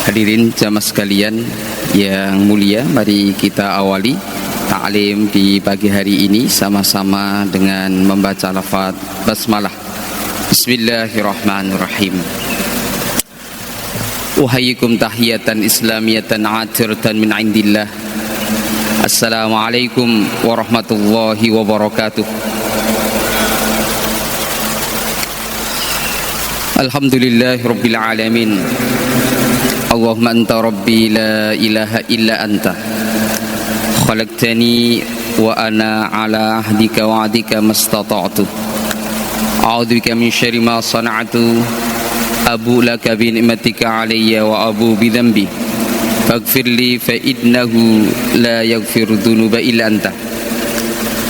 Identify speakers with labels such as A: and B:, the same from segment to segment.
A: Hadirin jamaah sekalian yang mulia, mari kita awali ta'lim di pagi hari ini sama-sama dengan membaca lafaz basmalah. Bismillahirrahmanirrahim. Uhayyikum tahiyatan islamiyatan atiratan min indillah. Assalamualaikum warahmatullahi wabarakatuh. Alhamdulillahi rabbil alamin. Allahumma anta rabbi la ilaha illa anta khalaqtani wa ana ala ahdika wa adika mastata'tu a'udzu bika min syarri ma sana'tu abu laka bi ni'matika alayya wa abu bi dhanbi faghfirli fa innahu la yaghfiru dhunuba illa anta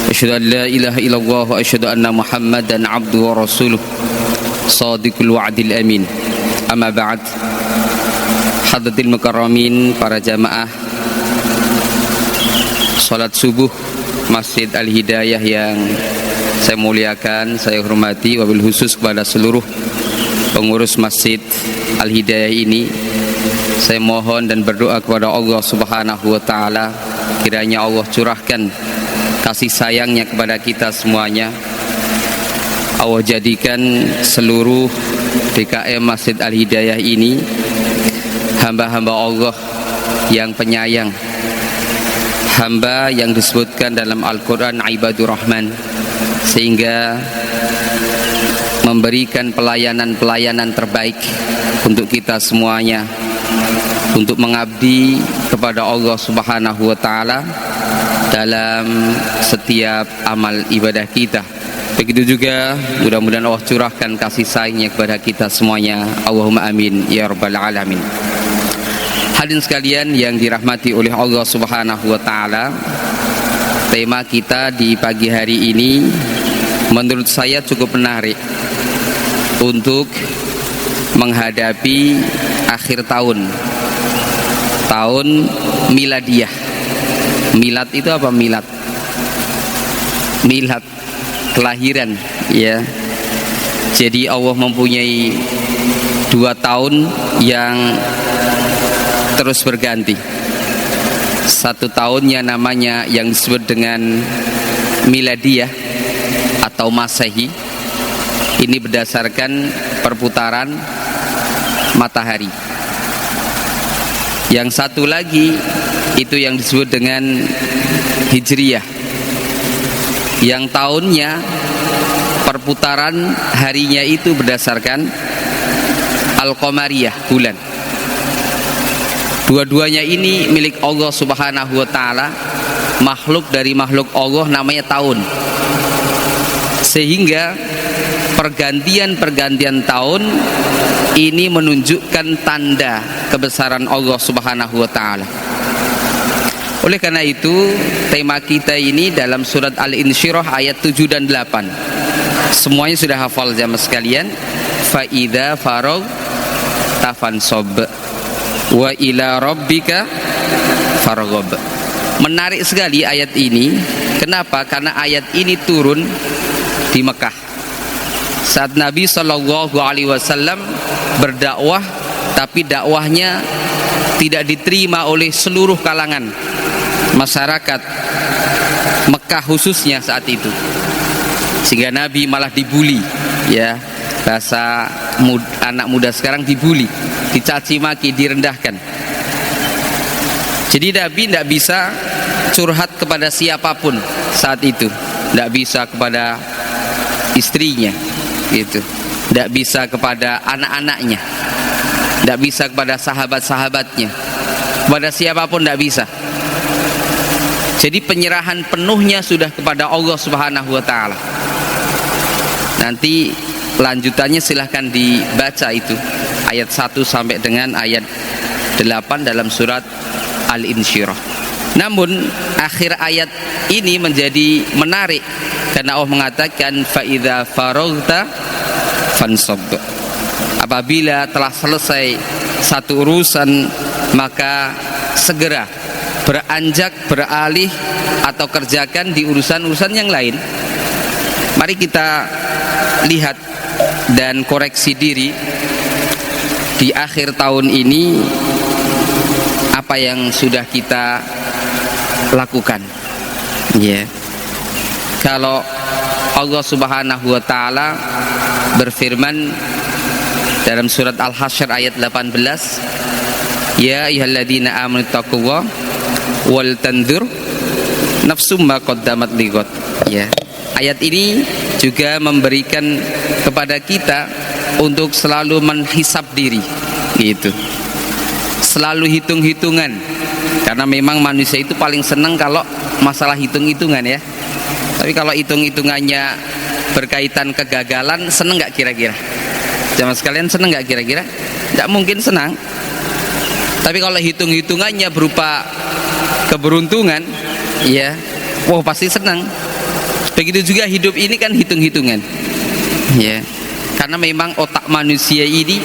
A: asyhadu an la ilaha illallah wa asyhadu anna muhammadan abduhu wa rasuluh shadiqul wa'dil amin. Amma ba'd. Hadratil mukarramin, para jamaah salat subuh Masjid Al-Hidayah yang saya muliakan, saya hormati, wabil khusus kepada seluruh pengurus Masjid Al-Hidayah ini, saya mohon dan berdoa kepada Allah Subhanahu wa taala, kiranya Allah curahkan kasih sayangnya kepada kita semuanya. Allah jadikan seluruh DKM Masjid Al-Hidayah ini hamba-hamba Allah yang penyayang, hamba yang disebutkan dalam Al-Quran ibadur rahman, sehingga memberikan pelayanan-pelayanan terbaik untuk kita semuanya, untuk mengabdi kepada Allah Subhanahu wa taala dalam setiap amal ibadah kita. Begitu juga mudah-mudahan Allah curahkan kasih sayangnya kepada kita semuanya. Allahumma amin ya rabbal alamin. Hadirin sekalian yang dirahmati oleh Allah Subhanahu wa taala, tema kita di pagi hari ini menurut saya cukup menarik untuk menghadapi akhir tahun miladiyah. Milad itu apa? Milad kelahiran, ya. Jadi Allah mempunyai 2 tahun yang terus berganti. 1 tahunnya namanya yang disebut dengan miladiyah atau masehi. Ini berdasarkan perputaran matahari. Yang satu lagi itu yang disebut dengan hijriyah, yang tahunnya perputaran harinya itu berdasarkan al-qamariyah, bulan. Dua-duanya ini milik Allah Subhanahu wa taala, makhluk dari makhluk Allah, namanya tahun. Sehingga pergantian tahun ini menunjukkan tanda kebesaran Allah Subhanahu wa taala. Oleh karena itu, tema kita ini dalam surat Al-Insyirah ayat 7 dan 8. Semuanya sudah hafal jamaah sekalian. Fa idza faragta fansab wa ila rabbika farghab. Menarik sekali ayat ini. Kenapa? Karena ayat ini turun di Mekah saat Nabi SAW berdakwah, tapi dakwahnya tidak diterima oleh seluruh kalangan masyarakat Mekah khususnya saat itu, sehingga Nabi malah dibuli, ya, bahasa anak muda sekarang dibuli, dicaci maki, direndahkan. Jadi Nabi tidak bisa curhat kepada siapapun saat itu, tidak bisa kepada istrinya, gitu, tidak bisa kepada anak-anaknya, tidak bisa kepada sahabat-sahabatnya, kepada siapapun tidak bisa. Jadi penyerahan penuhnya sudah kepada Allah Subhanahu wa taala. Nanti lanjutannya silahkan dibaca itu ayat 1 sampai dengan ayat 8 dalam surat Al-Insyirah. Namun akhir ayat ini menjadi menarik karena Allah mengatakan fa idza faraghta fansab. Apabila telah selesai satu urusan, maka segera beranjak, beralih atau kerjakan di urusan-urusan yang lain. Mari kita lihat dan koreksi diri di akhir tahun ini apa yang sudah kita lakukan. Ya. Kalau Allah Subhanahu wa taala berfirman dalam surat Al-Hasyr ayat 18, ya ayyuhalladzina amanu taqullaha wal tanzur nafsum ma qaddamat lighad. Ya. Ayat ini juga memberikan kepada kita untuk selalu menghisap diri, gitu. Selalu hitung-hitungan. Karena memang manusia itu paling senang kalau masalah hitung-hitungan ya. Tapi kalau hitung-hitungannya berkaitan kegagalan, senang nggak kira-kira? Jamaah sekalian, senang nggak kira-kira? Nggak mungkin senang. Tapi kalau hitung-hitungannya berupa keberuntungan, ya, wah pasti senang. Begitu juga hidup ini kan hitung-hitungan, ya. Karena memang otak manusia ini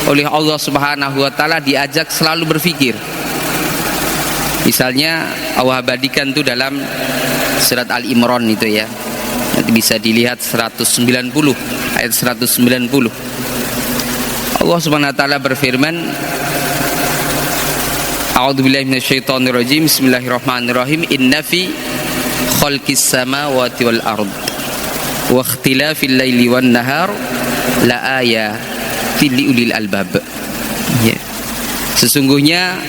A: oleh Allah Subhanahu wa taala diajak selalu berpikir. Misalnya Allah abadikan itu dalam surat Al-Imran itu ya. Nanti bisa dilihat 190 ayat 190. Allah Subhanahu wa taala berfirman, A'udzubillahi minasyaitonirrajim. Bismillahirrahmanirrahim. Inna fi khalqis samawati wal ard wa ikhtilafil laili wan nahar la ayatin liulil albab. Ya. Sesungguhnya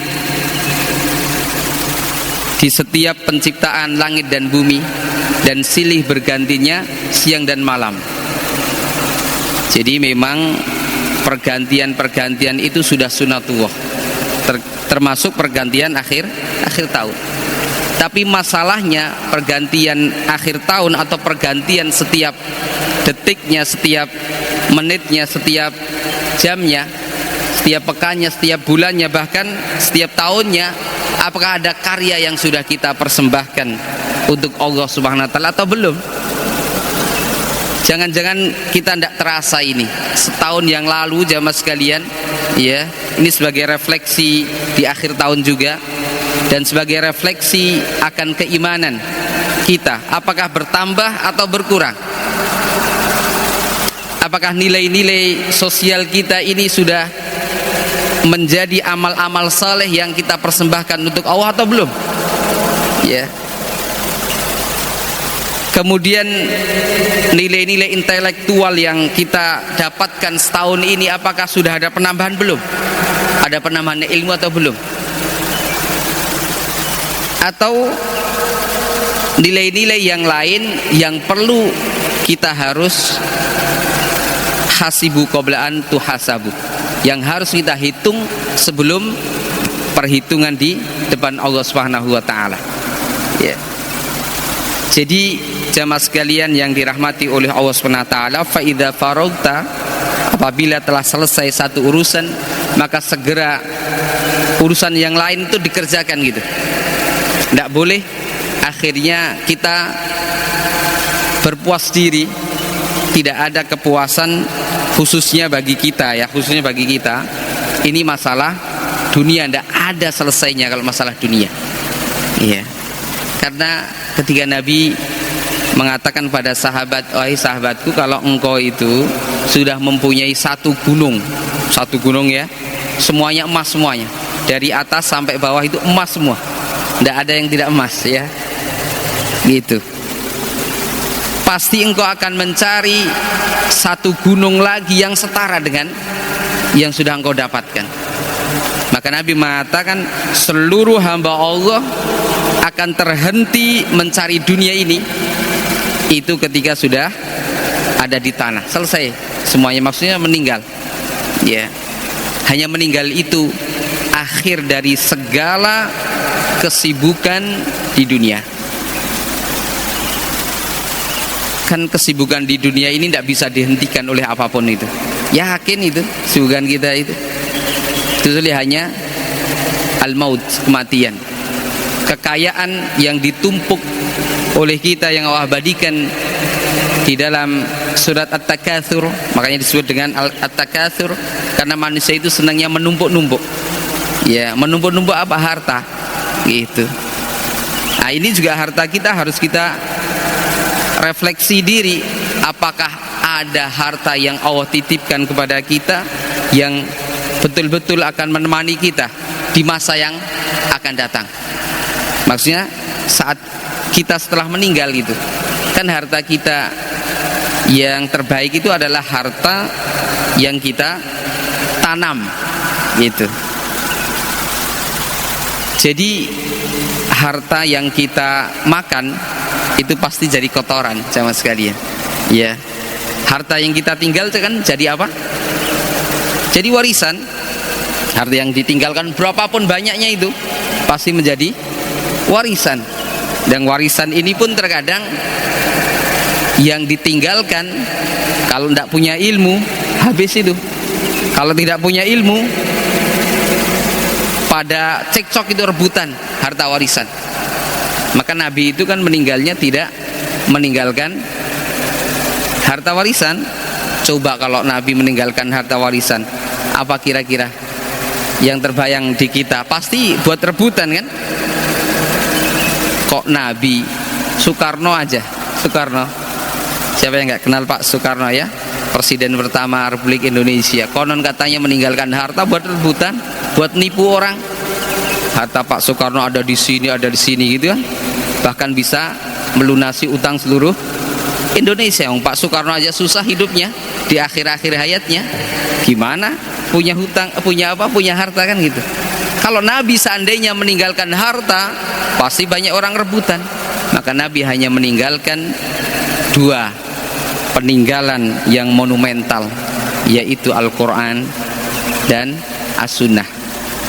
A: di setiap penciptaan langit dan bumi dan silih bergantinya siang dan malam. Jadi memang pergantian-pergantian itu sudah sunatullah, termasuk pergantian akhir tahun. Tapi masalahnya pergantian akhir tahun atau pergantian setiap detiknya, setiap menitnya, setiap jamnya, setiap pekannya, setiap bulannya, bahkan setiap tahunnya, apakah ada karya yang sudah kita persembahkan untuk Allah Subhanahu wa taala atau belum? Jangan-jangan kita tidak terasa ini setahun yang lalu jamaah sekalian, ya, ini sebagai refleksi di akhir tahun juga dan sebagai refleksi akan keimanan kita, apakah bertambah atau berkurang? Apakah nilai-nilai sosial kita ini sudah menjadi amal-amal saleh yang kita persembahkan untuk Allah atau belum? Ya. Kemudian nilai-nilai intelektual yang kita dapatkan setahun ini, apakah sudah ada penambahan belum? Ada penambahan ilmu atau belum? Atau nilai-nilai yang lain yang perlu kita harus hasibu qabla an tuhasabu, yang harus kita hitung sebelum perhitungan di depan Allah Subhanahu wa taala. Ya. Jadi jamaah sekalian yang dirahmati oleh Allah Subhanahu wa taala, fa idza faragta, apabila telah selesai satu urusan, maka segera urusan yang lain itu dikerjakan gitu. Tidak boleh akhirnya kita berpuas diri, tidak ada kepuasan khususnya bagi kita ya, khususnya bagi kita. Ini masalah dunia, tidak ada selesainya kalau masalah dunia. Iya. Karena ketika Nabi mengatakan pada sahabat, wahai sahabatku, kalau engkau itu sudah mempunyai satu gunung ya, semuanya emas semuanya, dari atas sampai bawah itu emas semua, tidak ada yang tidak emas ya, gitu. Pasti engkau akan mencari satu gunung lagi yang setara dengan yang sudah engkau dapatkan. Maka Nabi mengatakan seluruh hamba Allah akan terhenti mencari dunia ini itu ketika sudah ada di tanah, selesai semuanya, maksudnya meninggal ya. Hanya meninggal itu akhir dari segala kesibukan di dunia. Kan kesibukan di dunia ini tidak bisa dihentikan oleh apapun itu, yakin itu kesibukan kita itu hanya al-maut, kematian. Kekayaan yang ditumpuk oleh kita yang Allah abadikan di dalam surat At-Takatsur, makanya disebut dengan At-Takatsur, karena manusia itu senangnya menumpuk-numpuk ya, menumpuk-numpuk apa? Harta gitu. Nah ini juga harta kita, harus kita refleksi diri, apakah ada harta yang Allah titipkan kepada kita yang betul-betul akan menemani kita di masa yang akan datang. Maksudnya saat kita setelah meninggal gitu. Kan harta kita yang terbaik itu adalah harta yang kita tanam gitu. Jadi harta yang kita makan itu pasti jadi kotoran sama sekalian. Ya. Harta yang kita tinggal kan jadi apa? Jadi warisan. Harta yang ditinggalkan berapapun banyaknya itu pasti menjadi warisan. Dan warisan ini pun terkadang yang ditinggalkan kalau tidak punya ilmu habis itu. Kalau tidak punya ilmu pada cekcok itu rebutan harta warisan. Maka Nabi itu kan meninggalnya tidak meninggalkan harta warisan. Coba kalau Nabi meninggalkan harta warisan, apa kira-kira yang terbayang di kita? Pasti buat rebutan kan? Kok Nabi? Soekarno aja, Soekarno. Siapa yang nggak kenal Pak Soekarno ya? Presiden pertama Republik Indonesia. Konon katanya meninggalkan harta buat rebutan, buat nipu orang. Harta Pak Soekarno ada di sini gitu kan. Bahkan bisa melunasi utang seluruh Indonesia. Pak Soekarno aja susah hidupnya di akhir-akhir hayatnya. Gimana? Punya hutang, punya harta kan gitu. Kalau Nabi seandainya meninggalkan harta, pasti banyak orang rebutan. Maka Nabi hanya meninggalkan dua peninggalan yang monumental, yaitu Al-Quran dan As-Sunnah.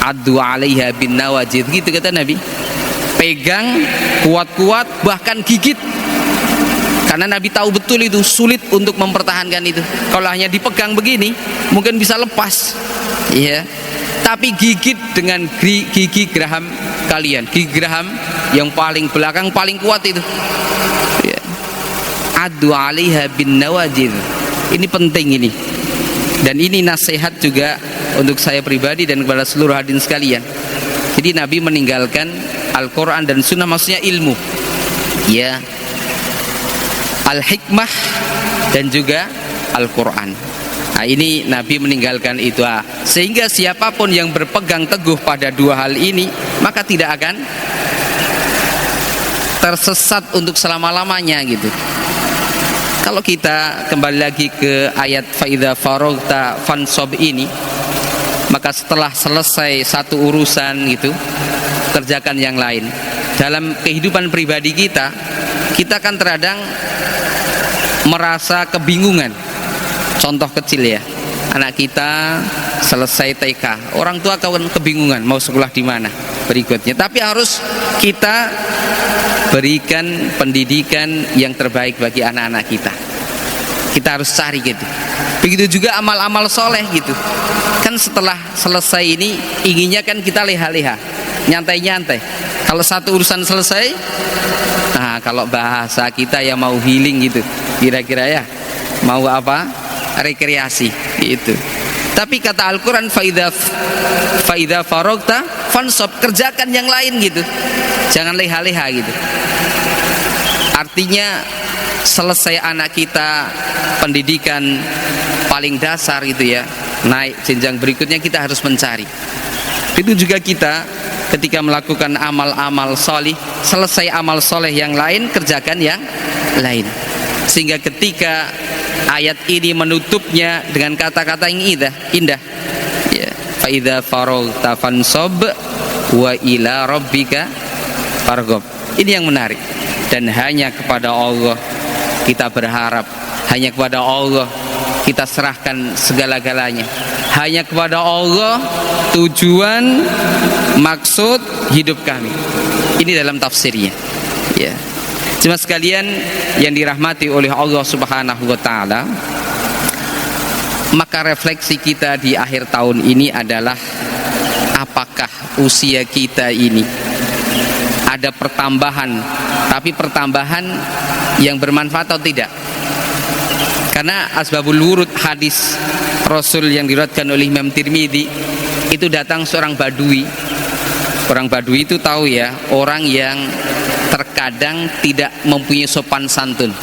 A: Addu 'alaiha bin nawajid, gitu kata Nabi. Pegang kuat-kuat, bahkan gigit. Karena Nabi tahu betul itu sulit untuk mempertahankan itu. Kalau hanya dipegang begini, mungkin bisa lepas. Iya. Tapi gigit dengan gigi geraham kalian. Gigi geraham yang paling belakang paling kuat itu. Ya. Addu 'alaiha bin nawajid. Ini penting ini. Dan ini nasihat juga untuk saya pribadi dan kepada seluruh hadirin sekalian. Jadi Nabi meninggalkan Al-Quran dan Sunnah, maksudnya ilmu. Ya. Al-hikmah dan juga Al-Quran. Nah, ini Nabi meninggalkan itu. Sehingga siapapun yang berpegang teguh pada dua hal ini, maka tidak akan tersesat untuk selama-lamanya gitu. Kalau kita kembali lagi ke ayat faidza faragta fansob ini, maka setelah selesai satu urusan gitu, kerjakan yang lain. Dalam kehidupan pribadi kita kan terkadang merasa kebingungan. Contoh kecil ya, anak kita selesai TK, orang tua kawan kebingungan mau sekolah di mana berikutnya. Tapi harus kita berikan pendidikan yang terbaik bagi anak-anak kita. Kita harus cari gitu. Begitu juga amal-amal soleh gitu. Kan setelah selesai ini inginnya kan kita leha-leha, nyantai-nyantai. Kalau satu urusan selesai, nah kalau bahasa kita ya mau healing gitu, kira-kira ya mau apa? Rekreasi gitu. Tapi kata Al-Quran faidza faragta fansob, kerjakan yang lain gitu, jangan leha-leha gitu. Artinya selesai anak kita pendidikan paling dasar gitu ya, naik jenjang berikutnya kita harus mencari. Itu juga kita ketika melakukan amal-amal solih, selesai amal soleh yang lain, kerjakan yang lain. Sehingga ketika ayat ini menutupnya dengan kata-kata yang indah ya, faidza faragta fansob wa ila rabbika farghab. Ini yang menarik. Dan hanya kepada Allah kita berharap, hanya kepada Allah kita serahkan segala-galanya, hanya kepada Allah tujuan maksud hidup kami. Ini dalam tafsirnya ya. Cuma sekalian yang dirahmati oleh Allah Subhanahu wa taala, maka refleksi kita di akhir tahun ini adalah apakah usia kita ini ada pertambahan, tapi pertambahan yang bermanfaat atau tidak. Karena asbabul wurud hadis Rasul yang diriwayatkan oleh Imam Tirmidzi, itu datang seorang badui. Orang badui itu tahu ya, orang yang terkadang tidak mempunyai sopan santun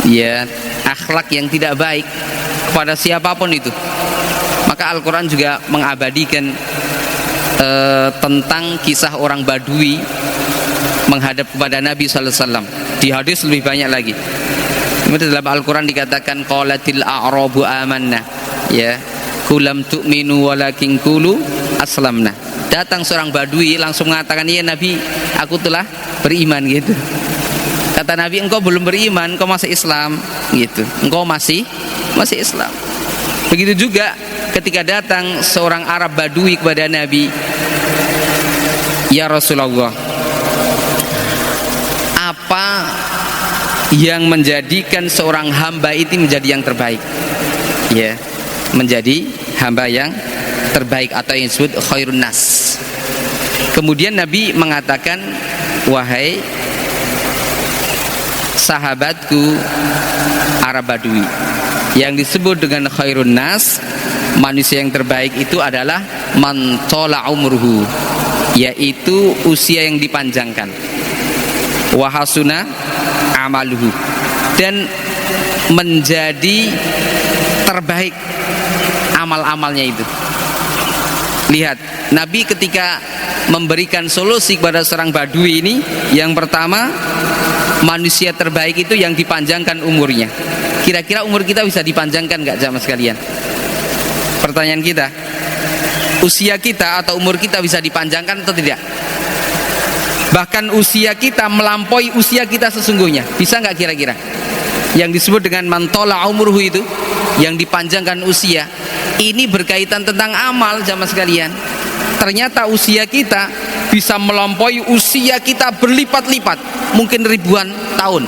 A: ya, akhlak yang tidak baik kepada siapapun itu. Maka maka Al-Quran juga mengabadikan tentang kisah orang Badui menghadap kepada Nabi sallallahu alaihi wasallam. Di hadis lebih banyak lagi. Dalam Al-Quran dikatakan qalatil a'rabu amanna, ya, kulam tu'minu walakin qulu aslamna. Datang seorang Badui langsung mengatakan, "Ya Nabi, aku telah beriman," gitu. Kata Nabi, "Engkau belum beriman, engkau masih Islam," gitu. "Engkau masih Islam." Begitu juga ketika datang seorang Arab Badui kepada Nabi, "Ya Rasulullah, apa yang menjadikan seorang hamba itu menjadi yang terbaik?" Ya, menjadi hamba yang terbaik atau yang disebut khairun nas. Kemudian Nabi mengatakan, "Wahai sahabatku Arab Badui, yang disebut dengan khairun nas, manusia yang terbaik itu adalah man tola umruhu, yaitu usia yang dipanjangkan, wahasuna amaluhu, dan menjadi terbaik amal-amalnya itu." Lihat, Nabi ketika memberikan solusi kepada seorang Badui ini, yang pertama, manusia terbaik itu yang dipanjangkan umurnya. Kira-kira umur kita bisa dipanjangkan nggak jamaah sekalian? Pertanyaan kita, usia kita atau umur kita bisa dipanjangkan atau tidak? Bahkan usia kita melampaui usia kita sesungguhnya. Bisa nggak kira-kira? Yang disebut dengan mantola umurhu itu, yang dipanjangkan usia, ini berkaitan tentang amal jamaah sekalian. Ternyata usia kita bisa melampaui usia kita berlipat-lipat, mungkin ribuan tahun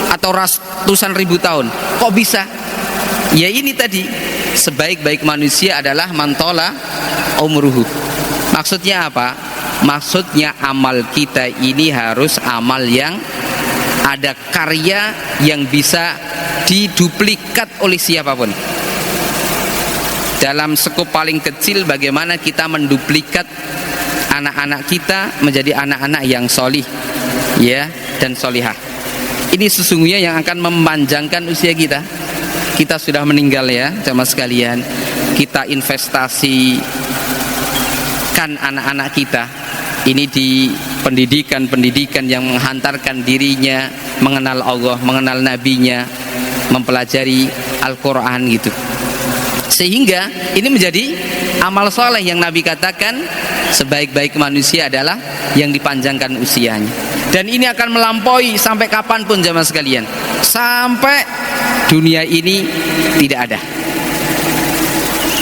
A: atau ratusan ribu tahun. Kok bisa? Ya ini tadi, sebaik-baik manusia adalah mantola umruhu. Maksudnya apa? Maksudnya amal kita ini harus amal yang ada karya yang bisa diduplikat oleh siapapun. Dalam skop paling kecil, bagaimana kita menduplikat anak-anak kita menjadi anak-anak yang solih, ya, dan solihah. Ini sesungguhnya yang akan memanjangkan usia kita. Kita sudah meninggal ya jamaah sekalian, kita investasikan anak-anak kita ini di pendidikan yang menghantarkan dirinya mengenal Allah, mengenal nabinya, mempelajari Al-Quran gitu. Sehingga ini menjadi amal soleh yang Nabi katakan sebaik-baik manusia adalah yang dipanjangkan usianya. Dan ini akan melampaui sampai kapanpun jamaah sekalian, sampai dunia ini tidak ada.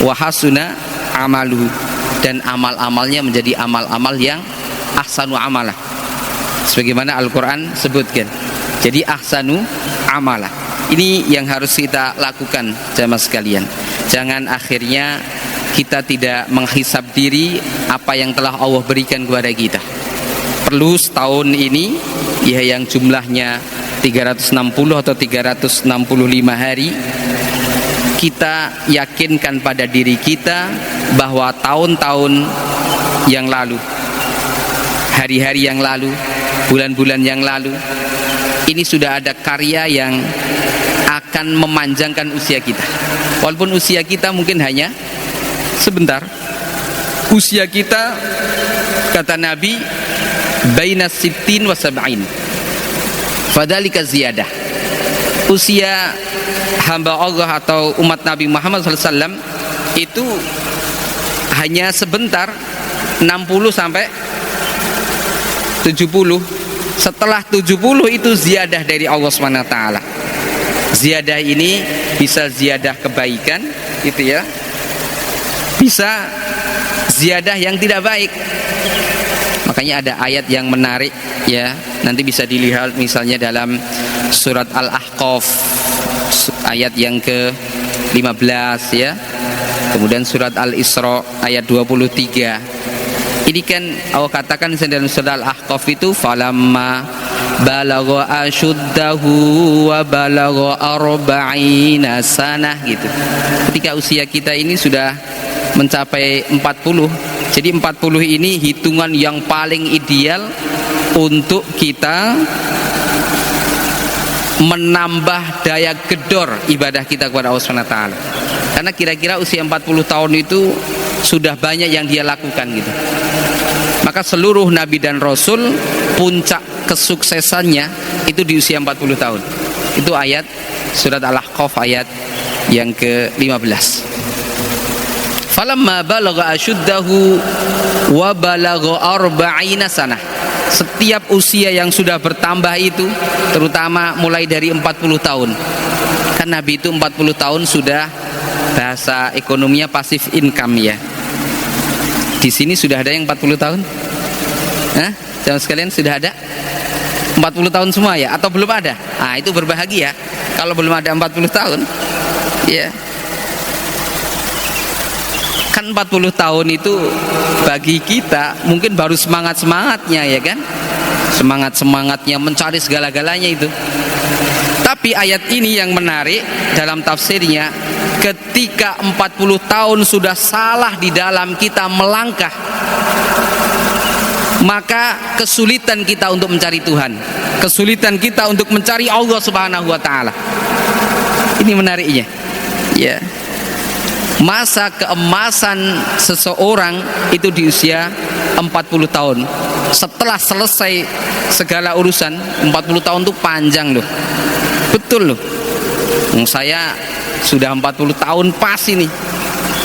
A: Wahasuna amaluhu, dan amal-amalnya menjadi amal-amal yang ahsanu amalah, sebagaimana Al-Quran sebutkan. Jadi ahsanu amalah, ini yang harus kita lakukan jamaah sekalian. Jangan akhirnya kita tidak menghisab diri apa yang telah Allah berikan kepada kita. Perlu setahun ini ya, yang jumlahnya 360 atau 365 hari, kita yakinkan pada diri kita bahwa tahun-tahun yang lalu, hari-hari yang lalu, bulan-bulan yang lalu, ini sudah ada karya yang akan memanjangkan usia kita. Walaupun usia kita mungkin hanya sebentar. Usia kita, kata Nabi, baina sittin wa sab'in, fadhalika ziyadah. Usia hamba Allah atau umat Nabi Muhammad SAW itu hanya sebentar, 60 sampai 70. Setelah 70 itu ziyadah dari Allah SWT. Ziyadah ini bisa ziyadah kebaikan gitu ya, bisa ziyadah yang tidak baik. Makanya ada ayat yang menarik ya, nanti bisa dilihat misalnya dalam surat Al-Ahqaf ayat yang ke-15 ya. Kemudian surat Al-Isra ayat 23. Ini kan Allah katakan dalam surat Al-Ahqaf itu, falamma balagha asyuddahu wa balagha arba'ina sanah gitu. Ketika usia kita ini sudah mencapai 40. Jadi 40 ini hitungan yang paling ideal untuk kita menambah daya gedor ibadah kita kepada Allah SWT. Karena kira-kira usia 40 tahun itu sudah banyak yang dia lakukan gitu. Maka seluruh nabi dan rasul puncak kesuksesannya itu di usia 40 tahun. Itu ayat surat Al-Ahqaf ayat yang ke-15. Falamma balagha asyuddahu wa balagha arba'ina sanah. Setiap usia yang sudah bertambah itu, terutama mulai dari 40 tahun. Kan Nabi itu 40 tahun sudah, bahasa ekonominya pasif income ya. Di sini sudah ada yang 40 tahun? Hah? Jamaah sekalian sudah ada? 40 tahun semua ya? Atau belum ada? Ah, itu berbahagia. Kalau belum ada 40 tahun, ya. Kan 40 tahun itu bagi kita mungkin baru semangat-semangatnya ya kan, semangat-semangatnya mencari segala-galanya itu. Tapi ayat ini yang menarik dalam tafsirnya, ketika 40 tahun sudah salah di dalam kita melangkah, maka kesulitan kita untuk mencari Tuhan, kesulitan kita untuk mencari Allah Subhanahu wa taala. Ini menariknya ya. Masa keemasan seseorang itu di usia 40 tahun. Setelah selesai segala urusan, 40 tahun itu panjang loh. Betul loh. Saya sudah 40 tahun pas ini.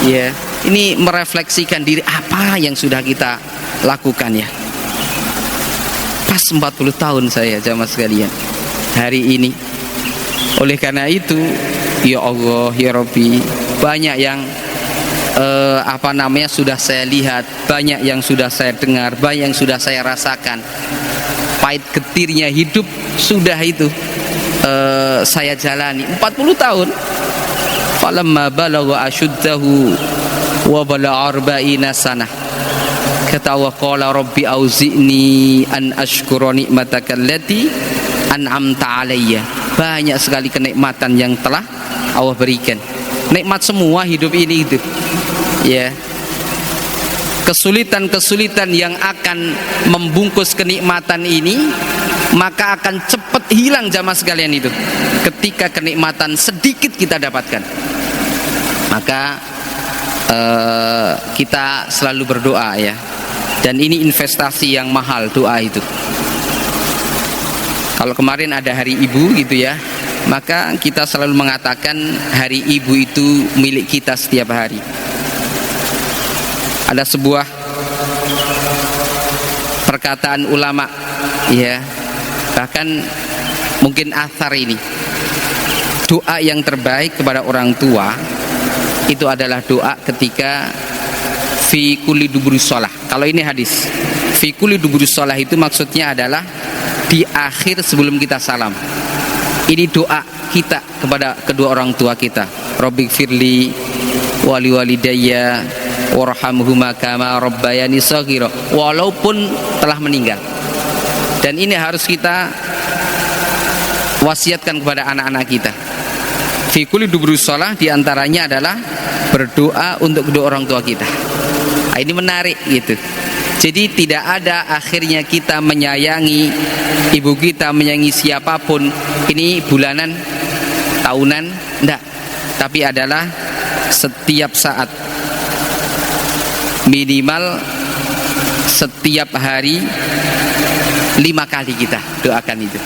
A: Ya, ini merefleksikan diri apa yang sudah kita lakukan ya. Pas 40 tahun saya, jamaah sekalian. Hari ini. Oleh karena itu, ya Allah, ya Rabbi, banyak yang sudah saya lihat, banyak yang sudah saya dengar, banyak yang sudah saya rasakan. Pahit getirnya hidup sudah itu saya jalani 40 tahun. Falamma balagha asyuddahu wa balagha arba'ina sanah. Kata wa qala rabbi auzi'ni an ashkura ni'mataka allati an'amta alayya. Banyak sekali kenikmatan yang telah Allah berikan. Nikmat semua hidup ini itu. Ya. Kesulitan-kesulitan yang akan membungkus kenikmatan ini maka akan cepat hilang jamaah sekalian itu. Ketika kenikmatan sedikit kita dapatkan. Maka kita selalu berdoa ya. Dan ini investasi yang mahal doa itu. Kalau kemarin ada hari ibu gitu ya, maka kita selalu mengatakan hari ibu itu milik kita setiap hari. Ada sebuah perkataan ulama ya, bahkan mungkin athar ini, doa yang terbaik kepada orang tua itu adalah doa ketika fi kulli duburi shalah. Kalau ini hadis, fi kulli duburi shalah itu maksudnya adalah di akhir sebelum kita salam. Ini doa kita kepada kedua orang tua kita. Rabbighfirli wali walidayya warhamhuma kama rabbayani shaghira, walaupun telah meninggal. Dan ini harus kita wasiatkan kepada anak-anak kita. Fi kulli duburi shalah diantaranya adalah berdoa untuk kedua orang tua kita. Nah, ini menarik gitu. Jadi tidak ada akhirnya kita menyayangi ibu kita, menyayangi siapapun ini bulanan, tahunan, enggak. Tapi adalah setiap saat, minimal setiap hari 5 kali kita doakan itu.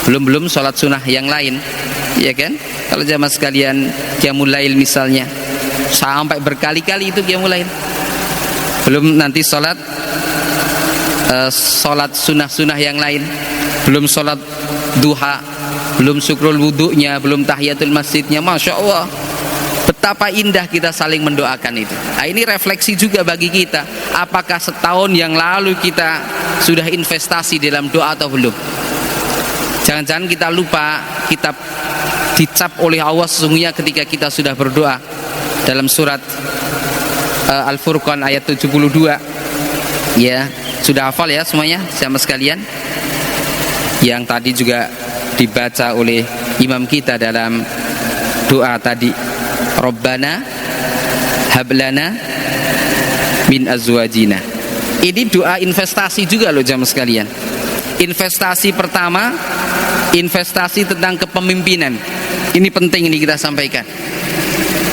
A: Belum sholat sunnah yang lain, ya kan? Kalau jamaah sekalian qiyamul lail misalnya, sampai berkali-kali itu qiyamul lail. Belum nanti sholat sunnah-sunnah yang lain, belum sholat duha, belum syukrul wudhunya, belum tahiyatul masjidnya. Masya Allah, betapa indah kita saling mendoakan itu. Nah, ini refleksi juga bagi kita, apakah setahun yang lalu kita sudah investasi dalam doa atau belum. Jangan-jangan kita lupa, kita dicap oleh Allah sesungguhnya ketika kita sudah berdoa. Dalam surat Al-Furqan ayat 72 ya, sudah hafal ya semuanya sama sekalian, yang tadi juga dibaca oleh imam kita dalam doa tadi, Rabbana hablana min azwajina. Ini doa investasi juga loh jamaah sekalian. Investasi pertama investasi tentang kepemimpinan. Ini penting, ini kita sampaikan.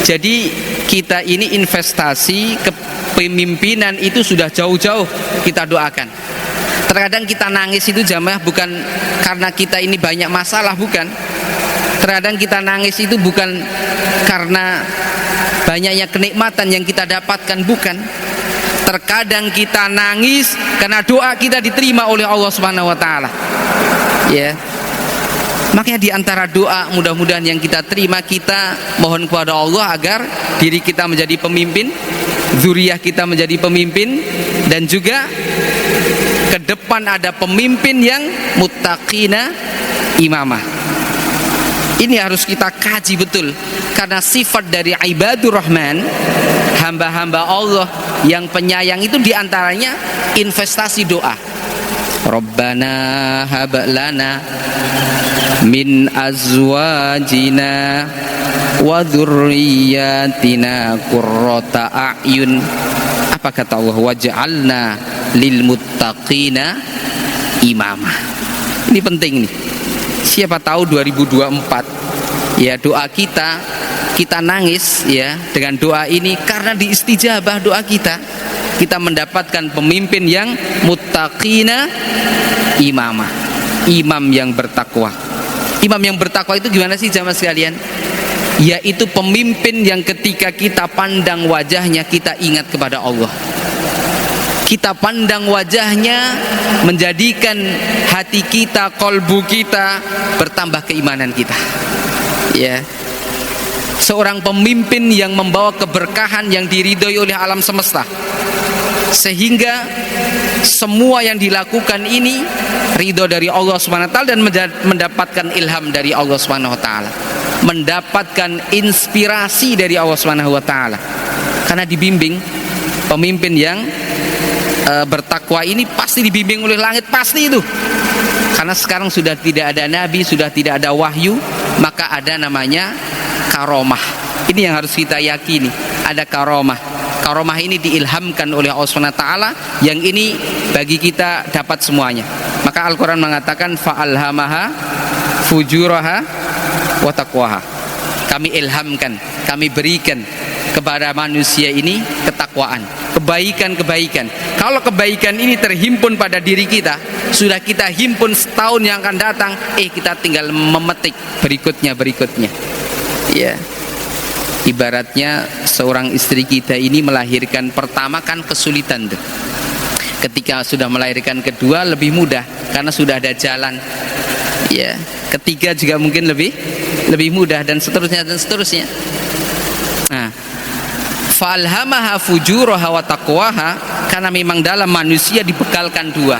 A: Jadi kita ini investasi kepemimpinan itu sudah jauh-jauh kita doakan. Terkadang kita nangis itu jamaah bukan karena kita ini banyak masalah, bukan. Terkadang kita nangis itu bukan karena banyaknya kenikmatan yang kita dapatkan, bukan. Terkadang kita nangis karena doa kita diterima oleh Allah Subhanahu wa taala. Ya. Makanya di antara doa mudah-mudahan yang kita terima, kita mohon kepada Allah agar diri kita menjadi pemimpin, zuriyah kita menjadi pemimpin, dan juga ke depan ada pemimpin yang muttaqina imamah. Ini harus kita kaji betul, karena sifat dari ibadur rahman, hamba-hamba Allah yang penyayang itu diantaranya investasi doa. Rabbana hab lana min azwajina wa dzurriyyatina qurrata a'yun. Apa kata Allah? Waj'alna lil muttaqina imama. Ini penting nih. Siapa tahu 2024 ya doa kita nangis ya dengan doa ini karena diistijabah doa kita mendapatkan pemimpin yang muttaqina imamah, imam yang bertakwa. Imam yang bertakwa itu gimana sih jamaah sekalian? Yaitu pemimpin yang ketika kita pandang wajahnya kita ingat kepada Allah. Kita pandang wajahnya menjadikan hati kita, kolbu kita bertambah keimanan kita. Ya. Seorang pemimpin yang membawa keberkahan yang diridhoi oleh alam semesta, sehingga semua yang dilakukan ini ridho dari Allah Subhanahu wa taala dan mendapatkan ilham dari Allah Subhanahu wa taala, mendapatkan inspirasi dari Allah Subhanahu wa taala. Karena dibimbing, pemimpin yang bertakwa ini pasti dibimbing oleh langit, pasti itu. Karena sekarang sudah tidak ada nabi, sudah tidak ada wahyu, maka ada namanya karomah. Ini yang harus kita yakini, ada karomah. Karomah ini diilhamkan oleh Allah SWT, yang ini bagi kita dapat semuanya. Maka Al-Quran mengatakan fa'alhamaha fujuraha wa taqwaha. Kami ilhamkan, kami berikan kepada manusia ini ketakwaan, kebaikan-kebaikan. Kalau kebaikan ini terhimpun pada diri kita, sudah kita himpun setahun yang akan datang, kita tinggal memetik berikutnya. Ya. Ibaratnya seorang istri kita ini melahirkan pertama kan kesulitan tuh. Ketika sudah melahirkan kedua lebih mudah karena sudah ada jalan. Ya, ketiga juga mungkin lebih mudah dan seterusnya. Nah, falhamaha fujuraha wa taqwaha, karena memang dalam manusia dibekalkan dua.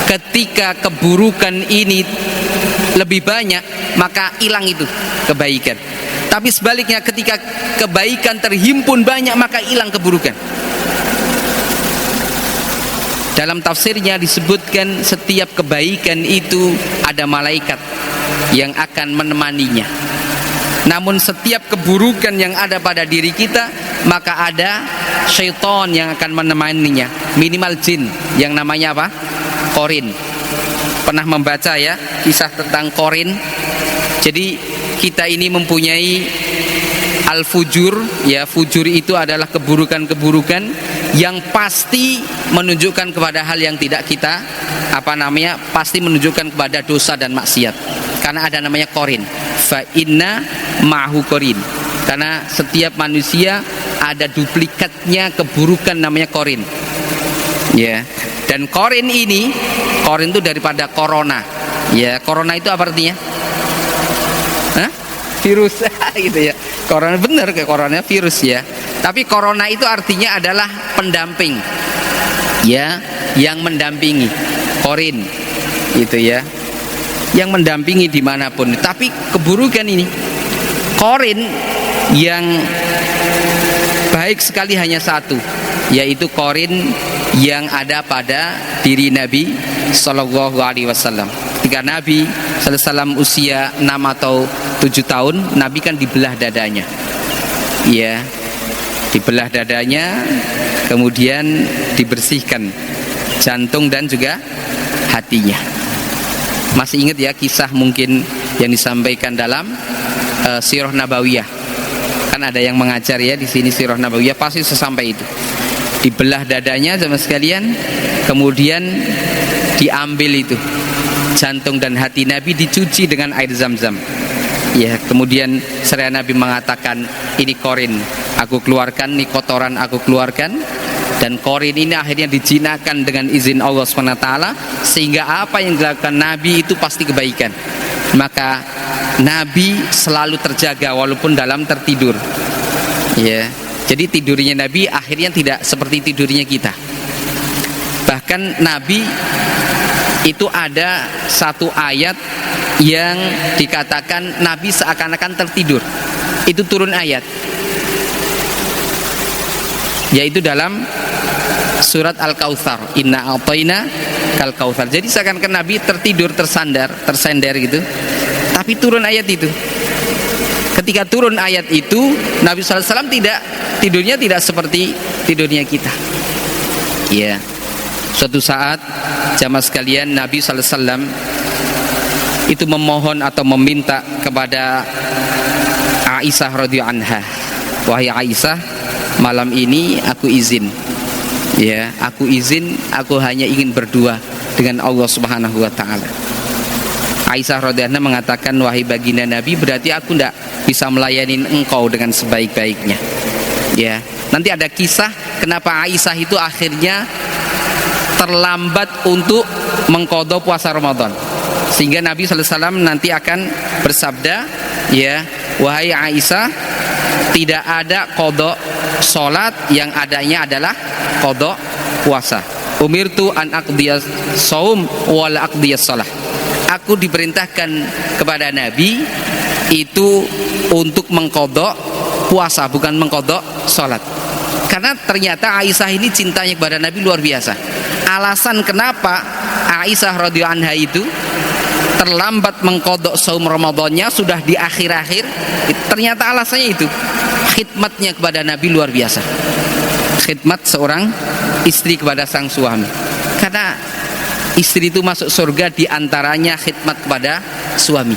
A: Ketika keburukan ini lebih banyak, maka hilang itu kebaikan. Tapi sebaliknya ketika kebaikan terhimpun banyak, maka hilang keburukan. Dalam tafsirnya disebutkan setiap kebaikan itu ada malaikat yang akan menemaninya. Namun setiap keburukan yang ada pada diri kita, maka ada syaitan yang akan menemaninya. Minimal jin yang namanya apa? Korin. Pernah membaca ya kisah tentang korin? Jadi kita ini mempunyai al-fujur, ya, fujur itu adalah keburukan-keburukan yang pasti menunjukkan kepada hal yang tidak kita pasti menunjukkan kepada dosa dan maksiat. Karena ada namanya korin. Fa inna ma'hu korin. Karena setiap manusia ada duplikatnya keburukan namanya korin. Ya. Dan korin itu daripada corona. Ya, corona itu apa artinya? Virus gitu ya. Corona benar, kayak corona virus ya. Tapi corona itu artinya adalah pendamping. Ya, yang mendampingi. Korin gitu ya. Yang mendampingi dimanapun. Tapi keburukan ini, korin yang baik sekali hanya satu, yaitu korin yang ada pada diri Nabi Sallallahu Alaihi Wasallam. Ketika Nabi Sallallahu Alaihi Wasallam usia 6 atau 7 tahun, Nabi kan dibelah dadanya. Ya, dibelah dadanya, kemudian dibersihkan jantung dan juga hatinya. Masih ingat ya kisah mungkin yang disampaikan dalam Sirah Nabawiyah. Kan ada yang mengajar ya di sini Sirah Nabawiyah, pasti sesampai itu. Dibelah dadanya sama sekalian, kemudian diambil itu jantung dan hati Nabi, dicuci dengan air Zam-Zam. Ya, kemudian seraya Nabi mengatakan, ini korin aku keluarkan, ini kotoran aku keluarkan. Dan korin ini akhirnya dijinakan dengan izin Allah SWT, sehingga apa yang dilakukan Nabi itu pasti kebaikan. Maka Nabi selalu terjaga walaupun dalam tertidur. Ya, jadi tidurnya Nabi akhirnya tidak seperti tidurnya kita. Bahkan Nabi itu ada satu ayat yang dikatakan Nabi seakan-akan tertidur. Itu turun ayat, yaitu dalam surat Al-Kautsar, inna a'tayna kal kautsar. Jadi seakan-akan Nabi tertidur, tersender gitu. Tapi turun ayat itu. Ketika turun ayat itu, Nabi SAW tidurnya tidak seperti tidurnya kita. Ya, suatu saat jamaah sekalian, Nabi SAW itu memohon atau meminta kepada Aisyah radhiyallahu anha, wahai Aisyah, malam ini aku izin, ya, aku izin, aku hanya ingin berdua dengan Allah Subhanahu wa taala. Aisyah radhiyallahu anha mengatakan, wahai baginda Nabi, berarti aku tidak bisa melayani engkau dengan sebaik-baiknya. Ya, nanti ada kisah kenapa Aisyah itu akhirnya terlambat untuk mengqadha puasa Ramadan, sehingga Nabi sallallahu alaihi wasallam nanti akan bersabda, ya, wahai Aisyah, tidak ada qadha salat, yang adanya adalah qadha puasa. Umirtu an aqdiyas shaum wal aqdiyas shalah. Aku diperintahkan kepada Nabi itu untuk mengqadha puasa, bukan mengqadha salat. Karena ternyata Aisyah ini cintanya kepada Nabi luar biasa. Alasan kenapa Aisyah radhiyallahu anha itu terlambat mengqadha saum Ramadannya sudah di akhir-akhir, ternyata alasannya itu khidmatnya kepada Nabi luar biasa. Khidmat seorang istri kepada sang suami. Karena istri itu masuk surga diantaranya khidmat kepada suami.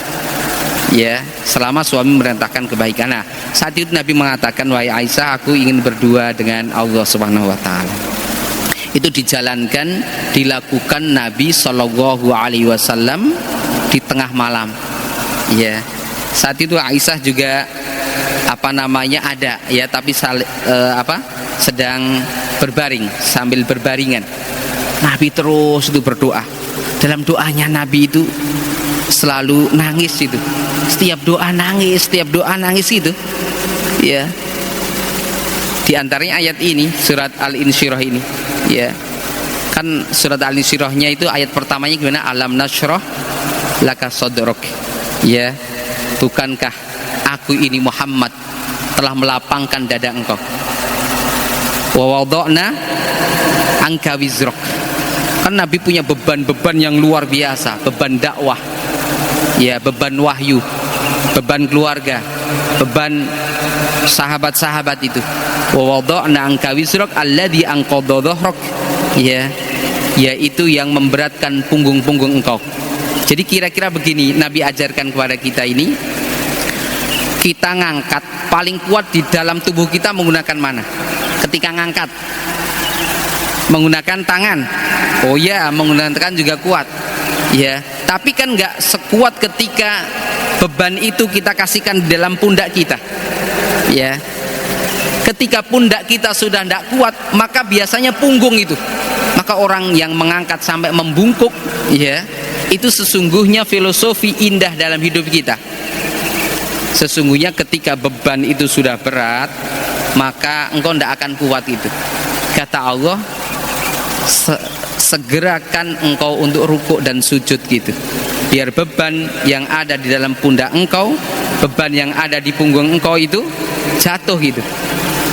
A: Ya, selama suami merintahkan kebaikan. Nah, saat itu Nabi mengatakan, wahai Aisyah, aku ingin berdua dengan Allah Subhanahu wa taala. Itu dijalankan, dilakukan Nabi Shallallahu alaihi wasallam di tengah malam. Ya. Saat itu Aisyah juga ada ya, tapi sedang berbaring, sambil berbaringan. Nabi terus itu berdoa. Dalam doanya Nabi itu selalu nangis itu. Setiap doa nangis itu. Ya. Di antaranya ayat ini, surat Al-Insyirah ini. Ya. Kan surat Al-Insyirahnya itu ayat pertamanya gimana? Alam nashrah laka sadrak. Ya. Bukankah aku ini Muhammad telah melapangkan dada engkau. Wa wada'na anka wizrak. Kan Nabi punya beban-beban yang luar biasa, beban dakwah, ya, beban wahyu, beban keluarga, beban sahabat-sahabat itu. Wa wada'na anka wizrak alladzi anqadha dhahrak, ya, yaitu yang memberatkan punggung-punggung engkau. Jadi kira-kira begini Nabi ajarkan kepada kita ini, kita ngangkat paling kuat di dalam tubuh kita menggunakan mana? Ketika ngangkat menggunakan tangan. Oh ya, menggunakan tangan juga kuat. Ya, tapi kan nggak sekuat ketika beban itu kita kasihkan di dalam pundak kita. Ya. Ketika pundak kita sudah tidak kuat, maka biasanya punggung itu. Maka orang yang mengangkat sampai membungkuk, ya, itu sesungguhnya filosofi indah dalam hidup kita. Sesungguhnya ketika beban itu sudah berat, maka engkau tidak akan kuat itu. Kata Allah, segerakan engkau untuk rukuk dan sujud gitu, biar beban yang ada di dalam pundak engkau, beban yang ada di punggung engkau itu jatuh gitu.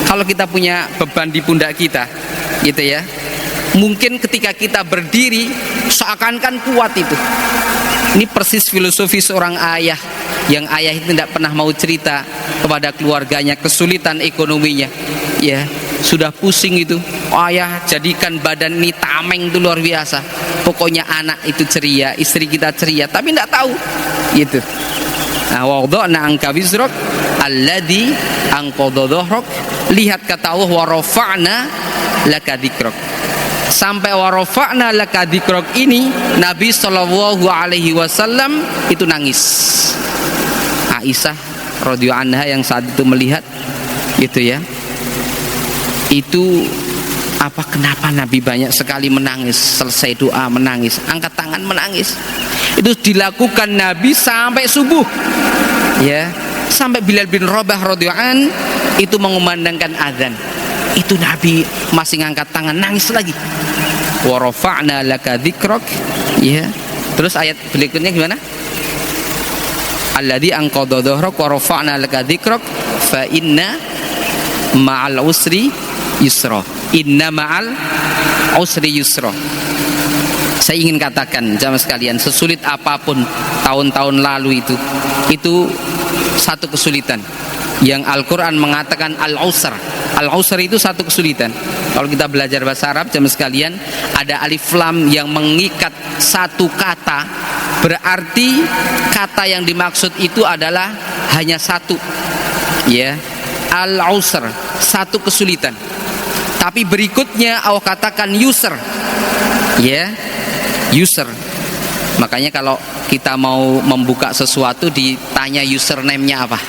A: Kalau kita punya beban di pundak kita gitu ya, mungkin ketika kita berdiri seakan-akan kuat itu. Ini persis filosofi seorang ayah, yang ayah itu tidak pernah mau cerita kepada keluarganya kesulitan ekonominya. Ya, sudah pusing itu. Oh, ayah jadikan badan ini tameng itu luar biasa. pokoknya anak itu ceria, istri kita ceria, tapi tidak tahu gitu. Nah, wada'na anka wizrak alladzi anqadha dhahrak, lihat kata Allah wa rafa'na laka dzikrak. Sampai wa rafa'na laka dzikrak ini Nabi sallallahu alaihi wasallam itu nangis. Aisyah radhiyallahu anha yang saat itu melihat gitu ya, itu kenapa Nabi banyak sekali menangis, selesai doa menangis, angkat tangan menangis. Itu dilakukan Nabi sampai subuh ya, sampai Bilal bin Rabah radhiyallahu an itu mengumandangkan azan, itu Nabi masih ngangkat tangan nangis lagi. Wa rafa'na laka dzikrak ya. Terus ayat berikutnya gimana? Alladzi anqadha dhahrak wa rafa'na laka dzikrak fa inna ma'al usri yusra. Inna ma'al usri yusra. Saya ingin katakan jamaah sekalian, sesulit apapun tahun-tahun lalu itu satu kesulitan yang Al-Quran mengatakan al-usr. Al-usr itu satu kesulitan. Kalau kita belajar bahasa Arab jamaah sekalian, ada alif lam yang mengikat satu kata, berarti kata yang dimaksud itu adalah hanya satu ya, al-usr, satu kesulitan. Tapi berikutnya Allah katakan yusr ya, user. Makanya kalau kita mau membuka sesuatu ditanya username-nya apa,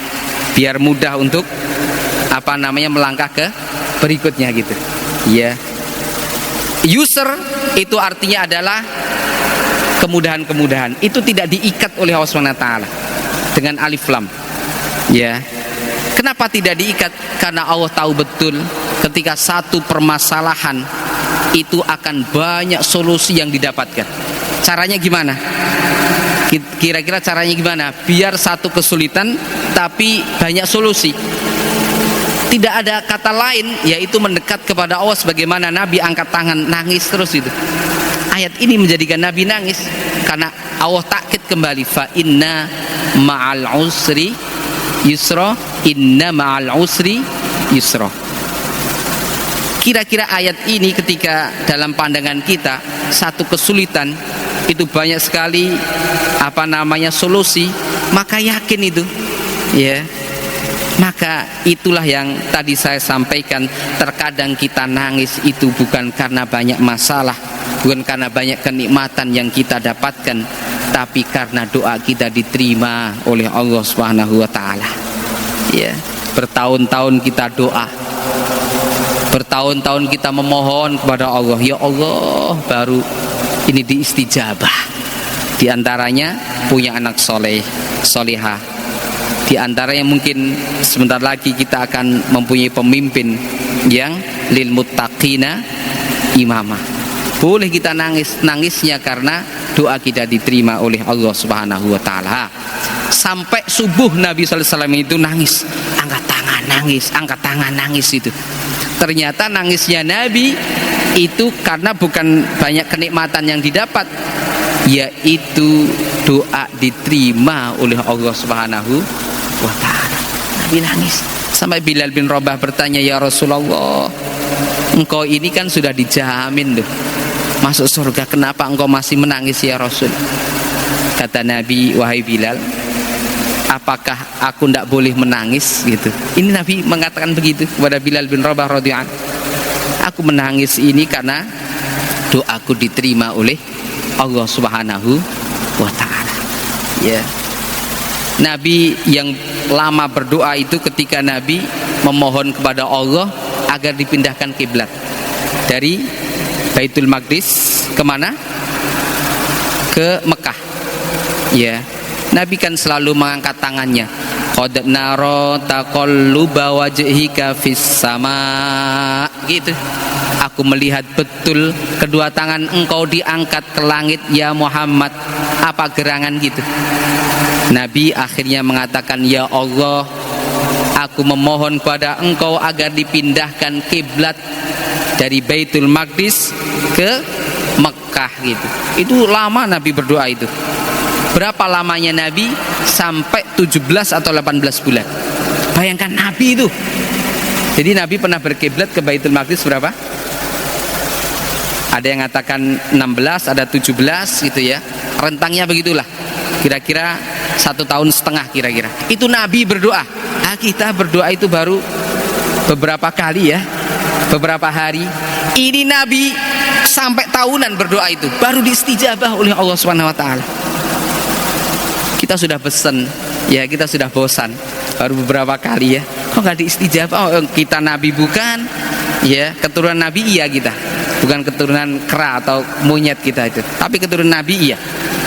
A: biar mudah untuk melangkah ke berikutnya gitu ya. User itu artinya adalah kemudahan-kemudahan, itu tidak diikat oleh Allah SWT dengan alif lam ya. Kenapa tidak diikat? Karena Allah tahu betul ketika satu permasalahan itu akan banyak solusi yang didapatkan. Caranya gimana? Kira-kira caranya gimana? Biar satu kesulitan tapi banyak solusi. Tidak ada kata lain yaitu mendekat kepada Allah, sebagaimana Nabi angkat tangan nangis terus itu. Ayat ini menjadikan Nabi nangis karena Allah takkid kembali fa inna ma'al usri yusra, inna ma'al usri yusra. Kira-kira ayat ini ketika dalam pandangan kita satu kesulitan itu banyak sekali solusi, maka yakin itu ya. Maka itulah yang tadi saya sampaikan, terkadang kita nangis itu bukan karena banyak masalah, bukan karena banyak kenikmatan yang kita dapatkan, tapi karena doa kita diterima oleh Allah Subhanahu wa taala. Ya, bertahun-tahun kita doa, bertahun-tahun kita memohon kepada Allah, ya Allah, baru ini diistijabah. Di antaranya punya anak soleh, solehah. Di antaranya mungkin sebentar lagi kita akan mempunyai pemimpin yang lil muttaqina imamah. Boleh kita nangisnya karena doa kita diterima oleh Allah Subhanahu wa taala. Sampai subuh Nabi sallallahu alaihi wasallam itu nangis, angkat tangan nangis itu. Ternyata nangisnya Nabi itu karena bukan banyak kenikmatan yang didapat, yaitu doa diterima oleh Allah Subhanahu wa ta'ala. Nabi nangis sampai Bilal bin Rabah bertanya, ya Rasulullah, engkau ini kan sudah dijamin tuh masuk surga, kenapa engkau masih menangis ya Rasul? Kata Nabi, wahai Bilal, apakah aku tidak boleh menangis gitu? Ini Nabi mengatakan begitu kepada Bilal bin Rabah radhiyallahu anhu. Aku menangis ini karena doaku diterima oleh Allah Subhanahu wa ta'ala ya. Nabi yang lama berdoa itu ketika Nabi memohon kepada Allah agar dipindahkan kiblat dari Baitul Maqdis kemana? Ke Mekah ya. Nabi kan selalu mengangkat tangannya, qad nara taqalluba wajhika fis sama gitu. Aku melihat betul kedua tangan engkau diangkat ke langit ya Muhammad. Apa gerangan gitu? Nabi akhirnya mengatakan, ya Allah, aku memohon kepada engkau agar dipindahkan kiblat dari Baitul Maqdis ke Mekah gitu. Itu lama Nabi berdoa itu. Berapa lamanya Nabi? Sampai 17 atau 18 bulan. Bayangkan Nabi itu. Jadi Nabi pernah berkiblat ke Baitul Maqdis berapa? Ada yang mengatakan 16, ada 17 gitu ya. Rentangnya begitulah. Kira-kira 1,5 tahun kira-kira. Itu Nabi berdoa. Kita berdoa itu baru beberapa kali ya, beberapa hari. Ini Nabi sampai tahunan berdoa itu, baru diistijabah oleh Allah Subhanahu wa taala. Kita sudah pesan, ya kita sudah bosan. Baru beberapa kali ya. Kok nggak diistijabah? Oh, kita Nabi bukan, ya keturunan Nabi iya kita. Bukan keturunan kera atau monyet kita itu, tapi keturunan Nabi iya.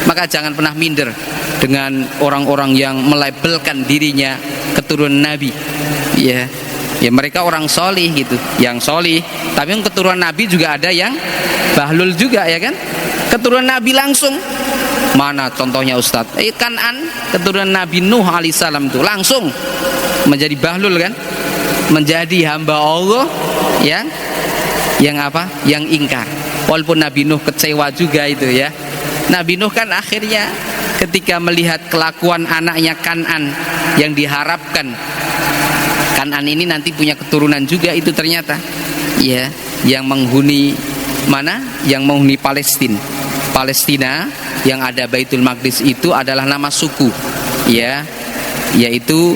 A: Maka jangan pernah minder dengan orang-orang yang melabelkan dirinya keturunan Nabi. Ya, ya mereka orang solih gitu, yang solih. Tapi yang keturunan Nabi juga ada yang bahlul juga ya kan? Keturunan Nabi langsung. Mana contohnya Ustadz? Kan'an, keturunan Nabi Nuh alaihissalam itu langsung menjadi bahlul kan? Menjadi hamba Allah yang apa? Yang ingkar. Walaupun Nabi Nuh kecewa juga itu ya. Nabi Nuh kan akhirnya ketika melihat kelakuan anaknya Kan'an yang diharapkan Kan'an ini nanti punya keturunan juga itu ternyata ya, yang menghuni mana? Yang menghuni Palestina yang ada Baitul Maqdis itu adalah nama suku ya, yaitu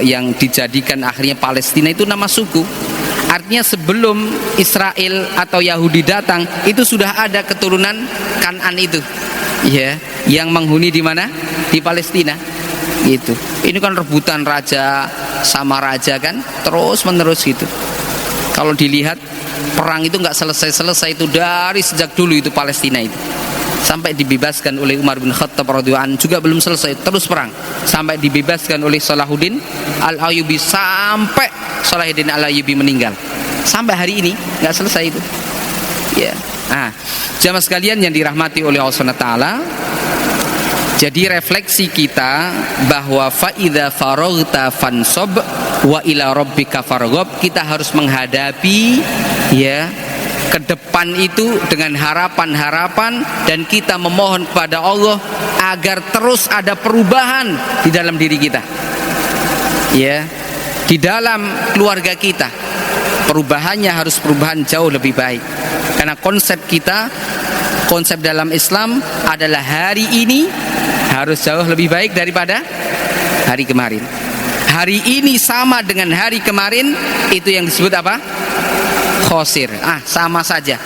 A: yang dijadikan akhirnya Palestina itu nama suku. Artinya sebelum Israel atau Yahudi datang itu sudah ada keturunan Kan'an itu ya, yang menghuni di mana? Di Palestina gitu. Ini kan rebutan raja sama raja kan, terus menerus gitu. Kalau dilihat perang itu nggak selesai itu dari sejak dulu itu Palestina itu, sampai dibebaskan oleh Umar bin Khattab radhiyallahu anhu juga belum selesai, terus perang sampai dibebaskan oleh Salahuddin Al-Ayyubi, sampai Salahuddin Al-Ayyubi meninggal. Sampai hari ini nggak selesai itu ya. Nah, jamaah sekalian yang dirahmati oleh Allah Subhanahu wa taala, jadi refleksi kita bahwa faidza faraghta fansab wa ila rabbika farghab, kita harus menghadapi ya ke depan itu dengan harapan-harapan, dan kita memohon kepada Allah agar terus ada perubahan di dalam diri kita ya, di dalam keluarga kita. Perubahannya harus perubahan jauh lebih baik, karena konsep kita, konsep dalam Islam adalah hari ini harus jauh lebih baik daripada hari kemarin. Hari ini sama dengan hari kemarin, itu yang disebut apa? Khosir. Sama saja,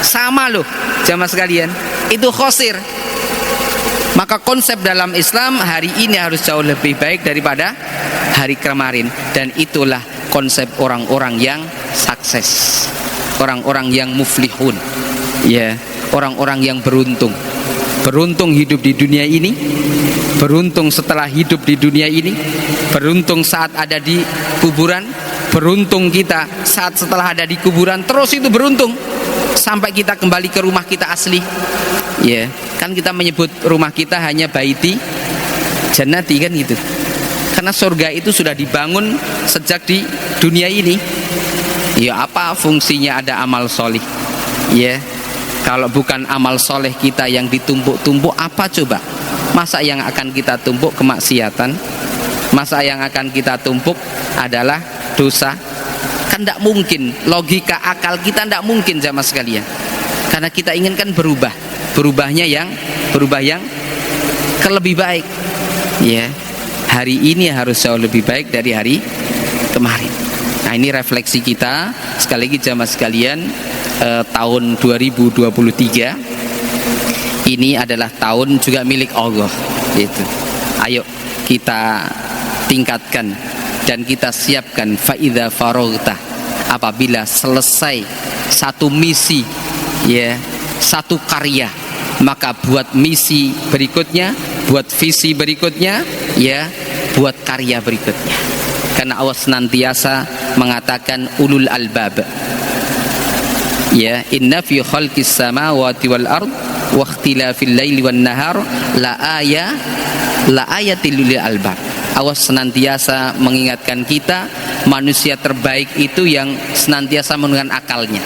A: sama loh jamaah sekalian, itu khosir. Maka konsep dalam Islam hari ini harus jauh lebih baik daripada hari kemarin, dan itulah konsep orang-orang yang sukses, orang-orang yang muflihun ya, orang-orang yang beruntung. Beruntung hidup di dunia ini, beruntung setelah hidup di dunia ini, beruntung saat ada di kuburan, beruntung kita saat setelah ada di kuburan, terus itu beruntung sampai kita kembali ke rumah kita asli ya. Kan kita menyebut rumah kita hanya baiti jannati kan gitu, karena surga itu sudah dibangun sejak di dunia ini ya. Apa fungsinya ada amal solih ya, kalau bukan amal soleh kita yang ditumpuk-tumpuk, apa coba? Masa yang akan kita tumpuk kemaksiatan? Masa yang akan kita tumpuk adalah dosa? Kan tidak mungkin, logika akal kita tidak mungkin jamaah sekalian, karena kita inginkan berubah, berubah yang kelebih baik ya. Hari ini harus jauh lebih baik dari hari kemarin. Nah, ini refleksi kita sekali lagi jamaah sekalian. Tahun 2023 ini adalah tahun juga milik Allah gitu. Ayo kita tingkatkan dan kita siapkan faidza faraghta, apabila selesai satu misi ya, satu karya, maka buat misi berikutnya, buat visi berikutnya ya, buat karya berikutnya. Karena Allah senantiasa mengatakan ulul albab ya, inna fi khalqis samawati wal ard wa ikhtilafil laili wan nahar la ayatil lil albab. Allah senantiasa mengingatkan kita, manusia terbaik itu yang senantiasa menggunakan akalnya,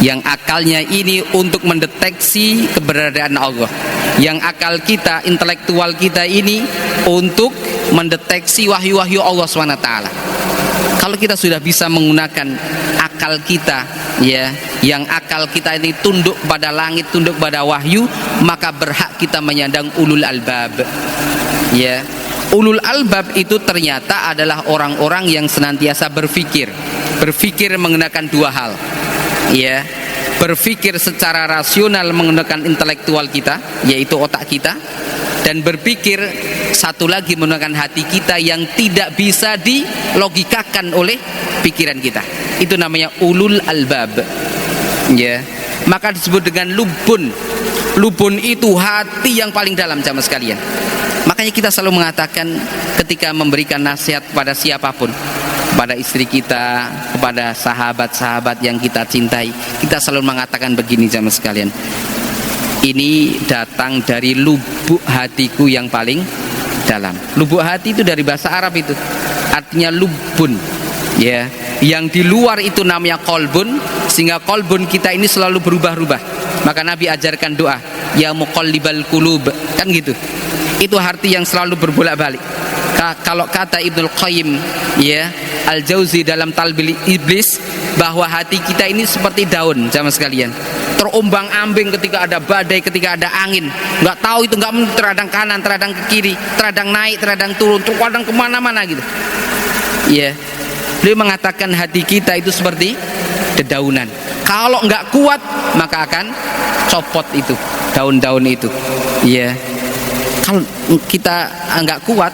A: yang akalnya ini untuk mendeteksi keberadaan Allah, yang akal kita, intelektual kita ini untuk mendeteksi wahyu-wahyu Allah SWT. Kalau kita sudah bisa menggunakan akal kita, ya, yang akal kita ini tunduk pada langit, tunduk pada wahyu, maka berhak kita menyandang ulul albab. Ya, ulul albab itu ternyata adalah orang-orang yang senantiasa berpikir menggunakan dua hal. Ya, berpikir secara rasional menggunakan intelektual kita, yaitu otak kita, dan berpikir satu lagi menggunakan hati kita yang tidak bisa dilogikakan oleh pikiran kita. Itu namanya ulul albab. Ya, maka disebut dengan lubun. Lubun itu hati yang paling dalam, jamaah sekalian. Makanya kita selalu mengatakan ketika memberikan nasihat kepada siapapun, kepada istri kita, kepada sahabat-sahabat yang kita cintai, kita selalu mengatakan begini, jamaah sekalian. Ini datang dari lubuk hatiku yang paling dalam. Lubuk hati itu dari bahasa Arab, itu artinya lubun, ya. Yang di luar itu namanya kolbun, sehingga kolbun kita ini selalu berubah-ubah. Maka Nabi ajarkan doa, ya muqallibal qulub, kan gitu. Itu hati yang selalu berbolak-balik. Kalau kata Ibnul Qayyim, ya, Al-Jauzi dalam Talbil Iblis, bahwa hati kita ini seperti daun, jamaah sekalian, terombang-ambing ketika ada badai, ketika ada angin, nggak tahu itu, nggak teradang kanan, teradang ke kiri, teradang naik, teradang turun, teradang kemana-mana gitu. Ya, beliau mengatakan hati kita itu seperti dedaunan. Kalau nggak kuat maka akan copot itu daun-daun itu. Ya, kalau kita nggak kuat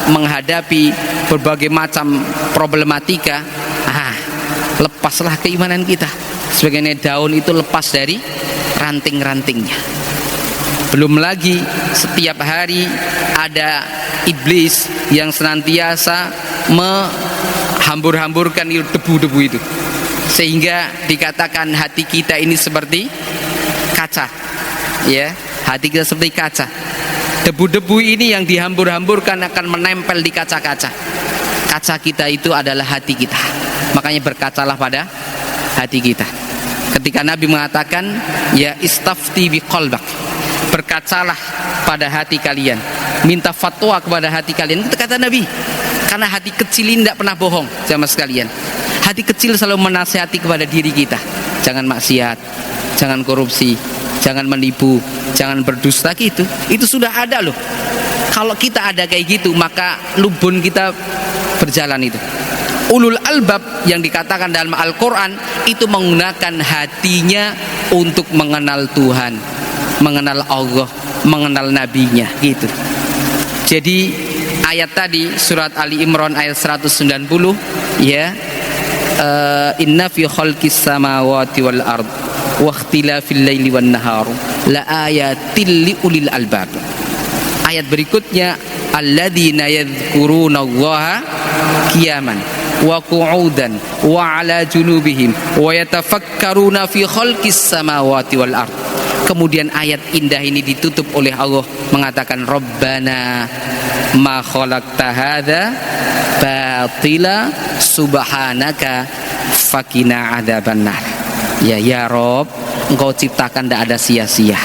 A: menghadapi berbagai macam problematika, lepaslah keimanan kita. Sebagaimana daun itu lepas dari ranting-rantingnya. Belum lagi setiap hari ada iblis yang senantiasa menghambur-hamburkan debu-debu itu, sehingga dikatakan hati kita ini seperti kaca. Ya, hati kita seperti kaca. Debu-debu ini yang dihambur-hamburkan akan menempel di kaca-kaca. Kaca kita itu adalah hati kita. Makanya berkacalah pada hati kita. Ketika Nabi mengatakan, ya istafti biqalbak, berkacalah pada hati kalian, minta fatwa kepada hati kalian. Itu kata Nabi. Karena hati kecil ini tidak pernah bohong, jamaah sekalian. Hati kecil selalu menasihati kepada diri kita, jangan maksiat, jangan korupsi, jangan menipu, jangan berdusta gitu. Itu sudah ada loh. Kalau kita ada kayak gitu, maka lubun kita berjalan itu. Ulul albab yang dikatakan dalam Al-Quran itu menggunakan hatinya untuk mengenal Tuhan, mengenal Allah, mengenal nabinya gitu. Jadi ayat tadi surat Ali Imran ayat 190, ya, inna fi khalqis samawati wal ard wa ikhtilafil laili wan nahar la ayatil li ulil albab. Ayat berikutnya, alladzina yadhkuruna Allaha qiyaman wa qu'udan wa ala junubihim wa yatafakkaruna fi khalqis samawati wal ard. Kemudian ayat indah ini ditutup oleh Allah mengatakan, Rabbana ma khalaqta hadza batila subhanaka faqina adzabannar. Ya Rob, Engkau ciptakan tidak ada sia-sia.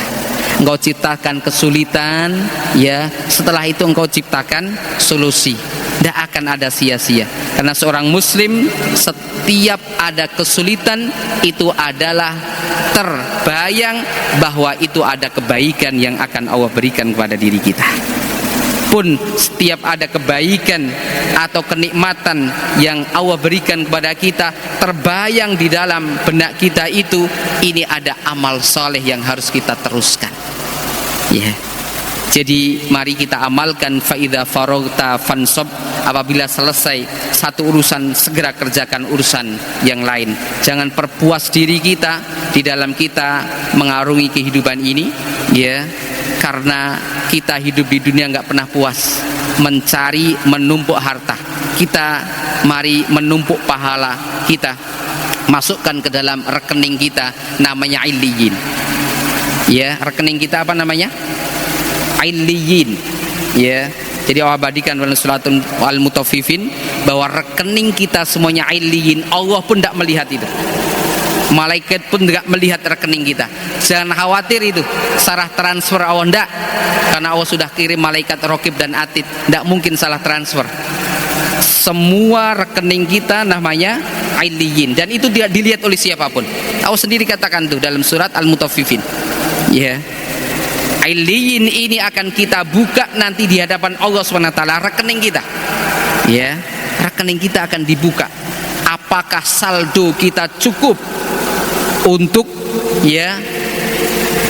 A: Engkau ciptakan kesulitan, ya, setelah itu Engkau ciptakan solusi. Tidak akan ada sia-sia. Karena seorang muslim setiap ada kesulitan itu adalah terbayang bahwa itu ada kebaikan yang akan Allah berikan kepada diri kita. Pun setiap ada kebaikan atau kenikmatan yang Allah berikan kepada kita, terbayang di dalam benak kita itu, ini ada amal soleh yang harus kita teruskan. Ya. Jadi mari kita amalkan, faida faragta fansab, apabila selesai satu urusan segera kerjakan urusan yang lain. Jangan perpuas diri kita di dalam kita mengarungi kehidupan ini, ya, karena kita hidup di dunia nggak pernah puas mencari menumpuk harta. Kita mari menumpuk pahala kita, masukkan ke dalam rekening kita, namanya illiyin. Ya, rekening kita apa namanya? Illiyin. Ya, jadi Allah abadikan dalam surat Al-Mutaffifin bahwa rekening kita semuanya illiyin. Allah pun tidak melihat itu. Malaikat pun tidak melihat rekening kita. Jangan khawatir itu salah transfer Allah, enggak. Karena Allah sudah kirim malaikat Raqib dan Atid, tidak mungkin salah transfer. semua rekening kita namanya Illiyin, dan itu tidak dilihat oleh siapapun. Allah sendiri katakan tuh dalam surat Al-Mutaffifin, ya, Illiyin ini akan kita buka nanti di hadapan Allah SWT, rekening kita, ya, rekening kita akan dibuka. Apakah saldo kita cukup untuk, ya,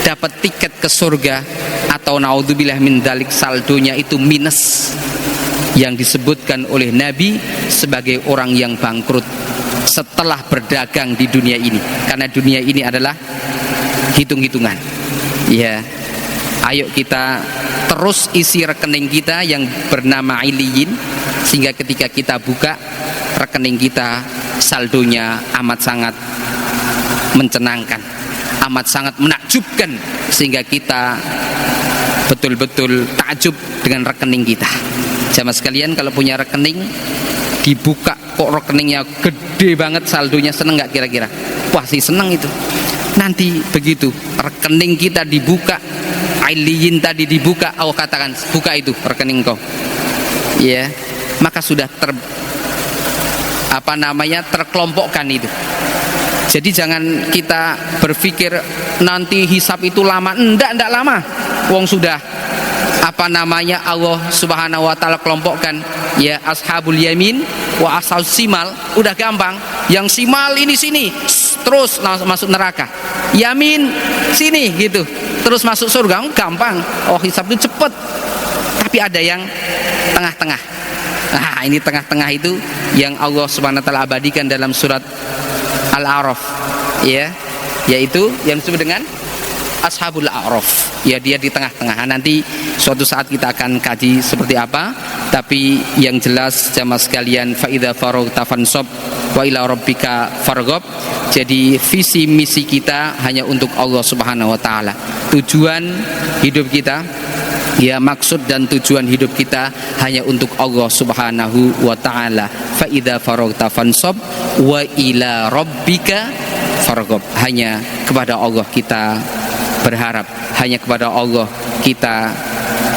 A: dapat tiket ke surga, atau naudzubillah min dzalik saldonya itu minus, yang disebutkan oleh Nabi sebagai orang yang bangkrut setelah berdagang di dunia ini, karena dunia ini adalah hitung-hitungan, ya. Ayo kita terus isi rekening kita yang bernama Illiyin, sehingga ketika kita buka rekening kita, saldonya amat sangat mencenangkan, amat sangat menakjubkan, sehingga kita betul-betul takjub dengan rekening kita. Jamaah sekalian, kalau punya rekening dibuka kok rekeningnya gede banget, saldonya, seneng nggak kira-kira? Pasti seneng itu. Nanti begitu rekening kita dibuka, Illiyin tadi dibuka, Allah katakan buka itu rekening kau, ya, maka sudah terkelompokkan itu. Jadi jangan kita berpikir nanti hisab itu lama. Enggak lama. Wong sudah Allah Subhanahu wa taala kelompokkan, ya, ashabul yamin wa ashabus simal, udah gampang. Yang simal ini sini, terus masuk neraka. Yamin sini gitu, terus masuk surga, gampang. Oh, hisab itu cepet. Tapi ada yang tengah-tengah. Nah, ini tengah-tengah itu yang Allah Subhanahu wa taala abadikan dalam surat Al-A'raf, ya, yaitu yang disebut dengan Ashabul A'raf, ya, dia di tengah-tengah. Nanti suatu saat kita akan kaji seperti apa, tapi yang jelas jamaah sekalian, fa idza faraghta fansab wa ila rabbika farghab. Jadi visi misi kita hanya untuk Allah Subhanahu wa taala. Tujuan hidup kita, ya, maksud dan tujuan hidup kita hanya untuk Allah Subhanahu wa taala. Fa idza faraghta fansab wa ila rabbika farghab. Hanya kepada Allah kita berharap, hanya kepada Allah kita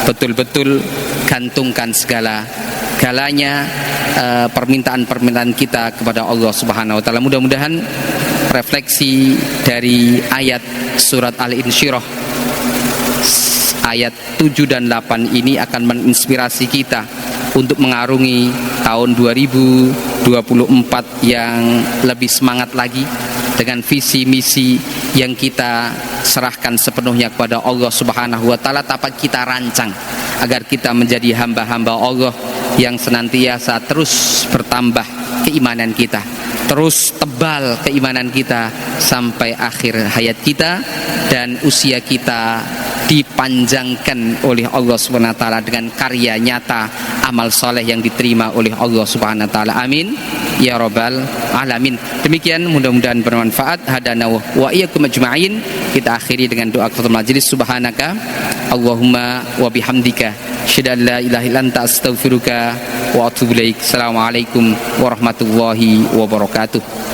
A: betul-betul gantungkan segalanya, permintaan-permintaan kita kepada Allah Subhanahu wa taala. Mudah-mudahan refleksi dari ayat surat Al-Insyirah ayat 7 dan 8 ini akan menginspirasi kita untuk mengarungi tahun 2024 yang lebih semangat lagi, dengan visi misi yang kita serahkan sepenuhnya kepada Allah Subhanahu wa taala, dapat kita rancang agar kita menjadi hamba-hamba Allah yang senantiasa terus bertambah keimanan kita, terus tebal keimanan kita sampai akhir hayat kita, dan usia kita dipanjangkan oleh Allah Subhanahu wa taala dengan karya nyata, amal soleh yang diterima oleh Allah Subhanahu wa taala. Amin ya rabbal alamin. Demikian, mudah-mudahan bermanfaat. Hadana wa iyyakum ajma'in. Kita akhiri dengan doa kafaratul majelis. Subhanaka Allahumma wa bihamdika asyhadu an la ilaha illa anta astaghfiruka wa atubu ilaik. Assalamualaikum warahmatullahi wabarakatuh.